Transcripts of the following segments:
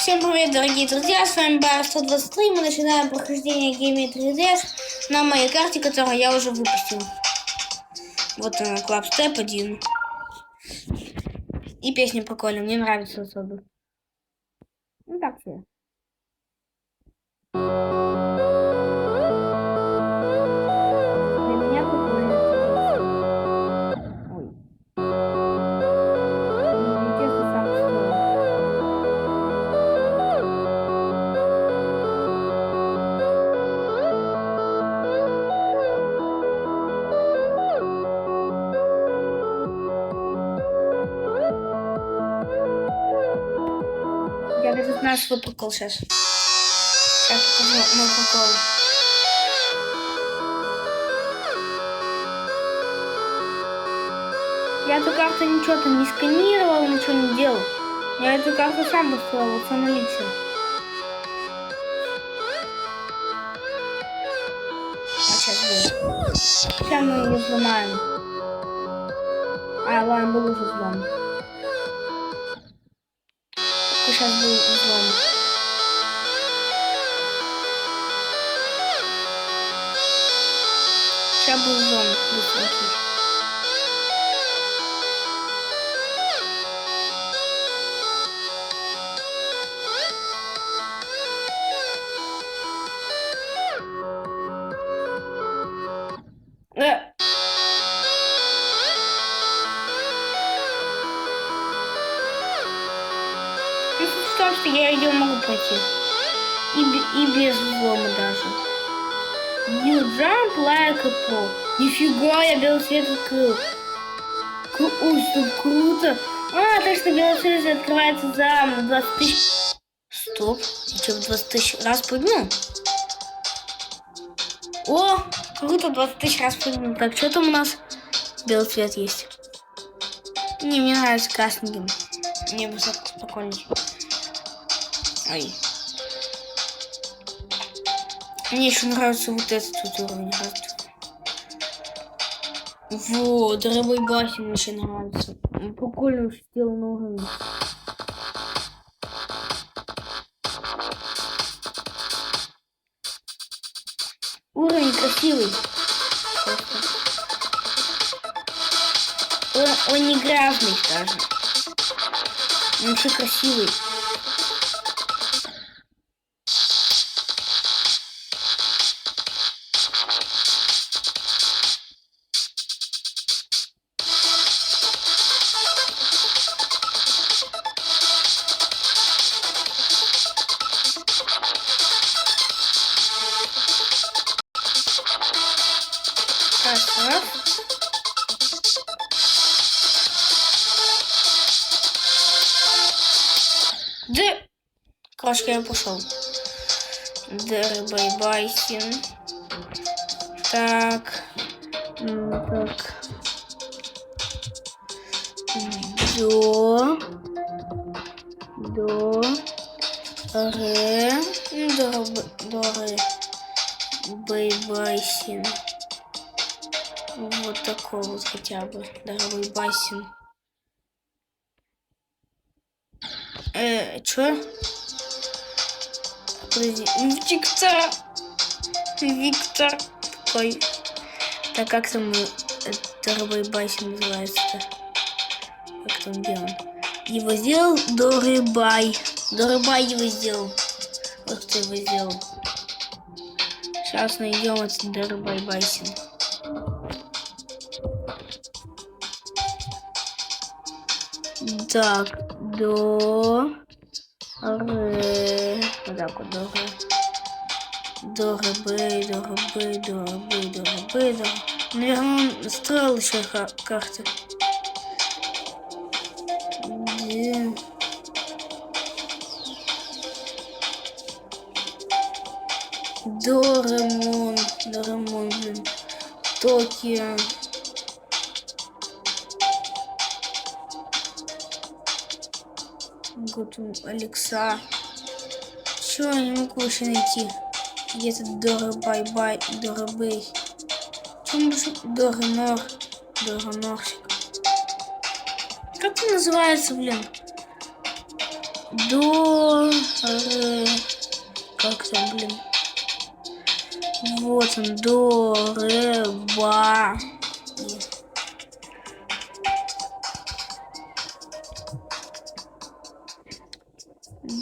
Всем привет, дорогие друзья, с вами Бар 123. Мы начинаем прохождение Geometry Dash на моей карте, которую я уже выпустил. Вот она, Club Step 1. И песня прикольная, мне нравится особо. Ну так все. Для меня прикольно. Ой. Интересно, сам строил. Я даже знаю свой прикол сейчас. Сейчас покажу мой прикол. Я эту карту ничего там не сканировал, ничего не делал. Я эту карту сам построил, вот самолично. А сейчас будет. Сейчас мы ее взломаем. А, ладно, был уже взлом. Сейчас был взлом. Сейчас был взлом. Быстренький. Суть в том, что я ее могу пройти. И без взлома даже. You jump like a pro. Нифига, я белый свет открыл. Ой, что круто. А, точно, белый свет открывается за 20 тысяч. Стоп, я что, в 20 тысяч раз прыгнул? О, круто, 20 тысяч раз прыгнул. Так, что там у нас? Белый цвет есть. Не, мне нравится красненьким. Мне высоко спокойнее. Ай. Мне еще нравится вот этот вот уровень. Вот, дорогой бассейн мне еще нравится. Прикольно сделан уровень. Уровень красивый. Он не грязный даже. Он еще красивый. Раз. Да. Крошка, я пошел. Дербайбайсин. Так. Так. До. Ре. Байбайсин. Вот такой вот хотя бы. Дорогой бассейн. Чё? Подожди. Виктор. Такой. Так как там дорогой бассейн называется-то? Как там делал? Его сделал Дорыбай. Дорыбай его сделал. Вот кто его сделал. Сейчас найдем этот Дорыбай бассейн. Так, до ре. Вот так вот, до ре. Наверное, он строил еще карты. Доремон, блин. Токио. Готум Алекса. Чего я не могу вообще найти? Где-то Дорыбай. Чем больше Доранорсик. Как он называется, блин? До, ре, как там, блин? Вот он, до, ре, ба.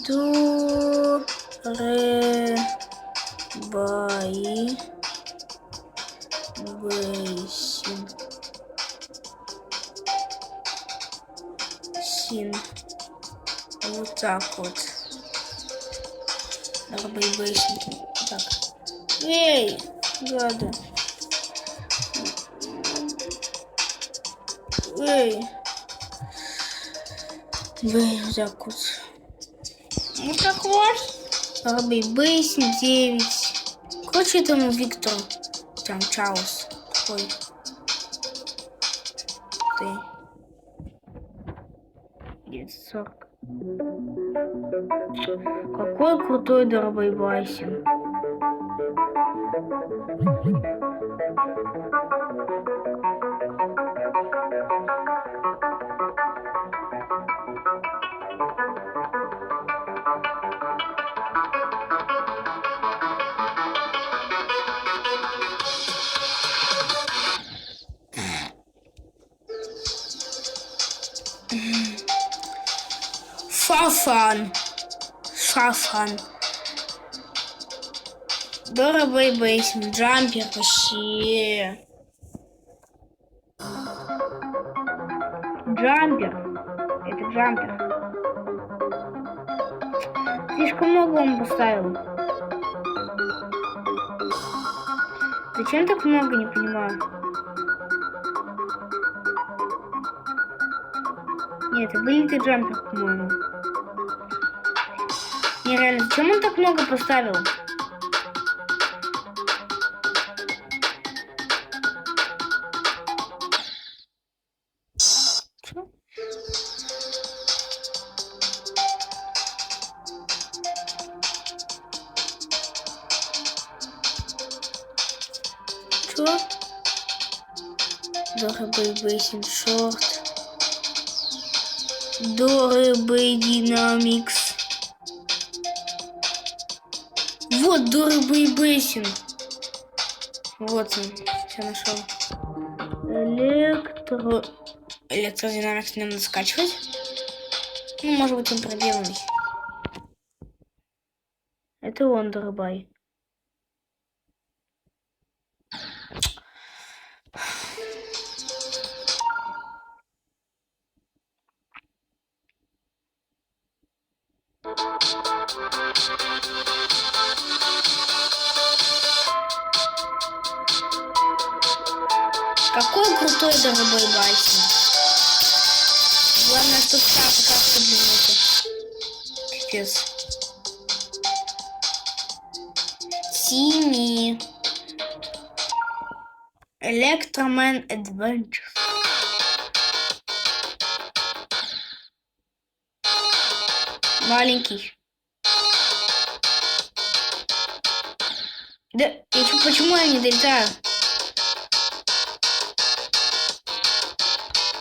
До, ре, ба, и, бейсин. Син. Вот так вот. Бейсин. Так. Эй, гады. Эй. Так вот. Вот так вот. Бейсин 9. Короче, этому Виктору. Там Чарльз. Такой. Ты. 940. Какой крутой Дарбайбайсин. Шафан. Дарбайбайсин. Джампер вообще. Джампер. Это джампер. Слишком много он поставил. Зачем так много, не понимаю. Нет, это вылитый джампер, по-моему. Нереально, зачем он так много поставил? Чё? Дарбайбайсин шорт. Дарбайдинамикс. Вот Дарбайбайсин. Вот он. Все нашел. Электродинамикс мне надо скачивать. Ну, может быть, он проделанный. Это он, Дарбай. Какой крутой Дарбайбайсин. Главное, что как-то, блин, это. Пипец. Тими. Электромен Adventures. Маленький. Да, почему я не долетаю?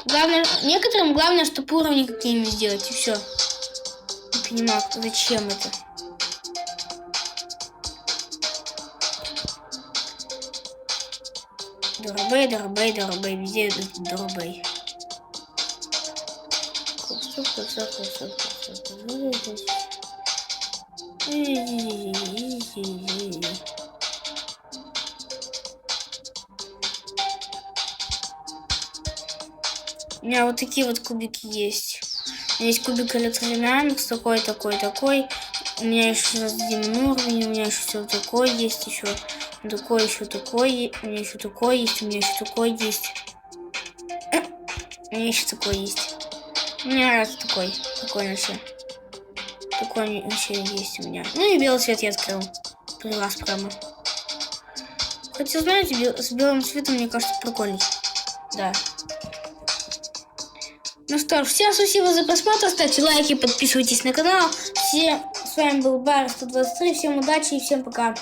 Главное, некоторым главное, чтобы уровни какие-нибудь сделать, и все. Не понимаю, зачем это. Дарбай, везде Дарбай. У меня вот такие вот кубики есть. У меня есть кубик электродинамикс, такой. У меня еще один уровень, у меня еще все такое есть, еще такой, еще такой, у меня еще такой есть, у меня еще такой есть. У меня еще такой есть. У меня раз такой вообще. Такой вообще есть у меня. Ну и белый цвет я открыл. При вас прямо. Хотя, знаете, с белым цветом, мне кажется, прикольней. Да. Ну что ж, всем спасибо за просмотр, ставьте лайки, подписывайтесь на канал. С вами был Бар 123, всем удачи и всем пока.